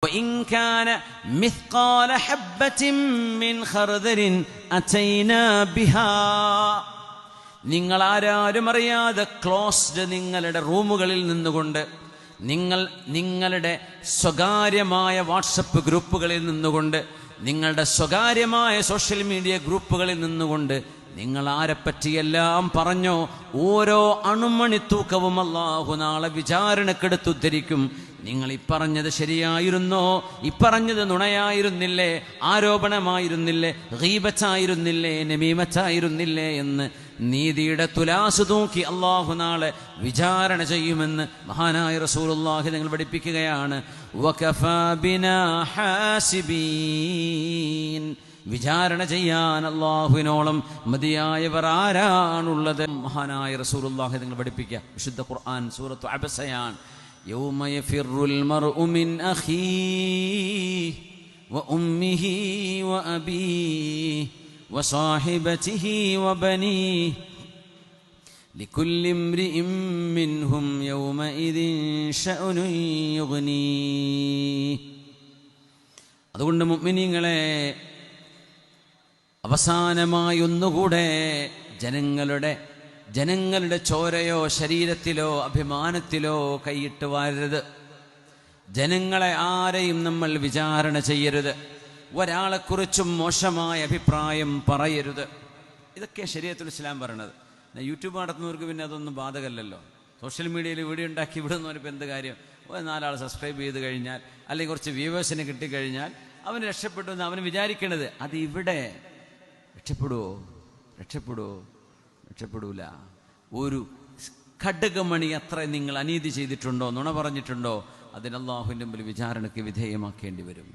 فإن كان مثقال حبة من خردل أتينا بها. നിങ്ങൾ ആരും അറിയാതെ ക്ലോസ്ഡ് നിങ്ങളുടെ റൂമുകളിൽ നിന്നുകൊണ്ട്, നിങ്ങളുടെ സ്വകാര്യമായ വാട്സപ്പ് ഗ്രൂപ്പുകളിൽ നിന്നുകൊണ്ട്, നിങ്ങളുടെ സ്വകാര്യമായ സോഷ്യൽ മീഡിയ ഗ്രൂപ്പുകളിൽ നിന്നുകൊണ്ട് നിങ്ങൾ ആരെപ്പറ്റിയെല്ലാം പറഞ്ഞോ, ഓരോ അണുമണിത്തൂക്കവും അല്ലാഹു നാളെ വിചാരണക്കെടുത്തുദ്ധരിക്കും. നിങ്ങൾ ഇപ്പറഞ്ഞത് ശരിയായിരുന്നോ, ഇപ്പറഞ്ഞത് നുണയായിരുന്നില്ലേ, ആരോപണമായിരുന്നില്ലേ, ഗീബത്തായിരുന്നില്ലേ, നമീമത്തായിരുന്നില്ലേ എന്ന് നീതിയുടെ തുലാസ് തൂക്കി അല്ലാഹു നാളെ വിചാരണ ചെയ്യുമെന്ന് മഹാനായ റസൂലുള്ളാഹി നിങ്ങൾ പഠിപ്പിക്കുകയാണ്. വകഫാ ബിനാ ഹാസിബീൻ. വിചാരണ ചെയ്യാൻ അല്ലാഹുവിനോളം മതിയായവർ ആരാണുള്ളത്? മഹാനായ റസൂലുള്ളാഹി നിങ്ങൾ പഠിപ്പിക്കുക. വിശുദ്ധ ഖുർആൻ സൂറത്തു അബസയാൻ. യൗമ യഫിറുൽ മർഉ മിൻ അഖീഹി വഉമ്മിഹി വഅബീഹി വസാഹിബതിഹി വബനീഹി ലികുല്ലി ഇംറിഇൻ മിൻഹും യൗമഇദിൻ ശഅനുൻ യുഗ്നീഹി. അതുകൊണ്ട് മുഅ്മിനീങ്ങളെ, അവസാനമായി ഒന്നുകൂടെ ജനങ്ങളുടെ ചോരയോ ശരീരത്തിലോ അഭിമാനത്തിലോ കൈയിട്ട് വാരരുത്. ജനങ്ങളെ ആരെയും നമ്മൾ വിചാരണ ചെയ്യരുത്. ഒരാളെക്കുറിച്ചും മോശമായ അഭിപ്രായം പറയരുത്. ഇതൊക്കെ ശരീഅത്തുൽ ഇസ്ലാം പറയണത്. യൂട്യൂബ് നടത്തുന്നവർക്ക് പിന്നെ അതൊന്നും ബാധകമല്ലല്ലോ. സോഷ്യൽ മീഡിയയിൽ വീഡിയോ ഉണ്ടാക്കി വിടുന്നവരിപ്പോൾ എന്ത് കാര്യം? 4 ആൾ സബ്സ്ക്രൈബ് ചെയ്ത് കഴിഞ്ഞാൽ, അല്ലെങ്കിൽ കുറച്ച് വ്യൂവേഴ്സിനെ കിട്ടിക്കഴിഞ്ഞാൽ അവന് രക്ഷപ്പെട്ടു എന്ന് അവന് വിചാരിക്കണത്. അത് ഇവിടെ രക്ഷപ്പെടൂല. ഒരു ഖഡ്ഗമണി അത്ര നിങ്ങൾ അനീതി ചെയ്തിട്ടുണ്ടോ, നുണ പറഞ്ഞിട്ടുണ്ടോ, അതിന് അല്ലാഹുവിൻ്റെ മുമ്പിൽ വിചാരണയ്ക്ക് വിധേയമാക്കേണ്ടി വരും.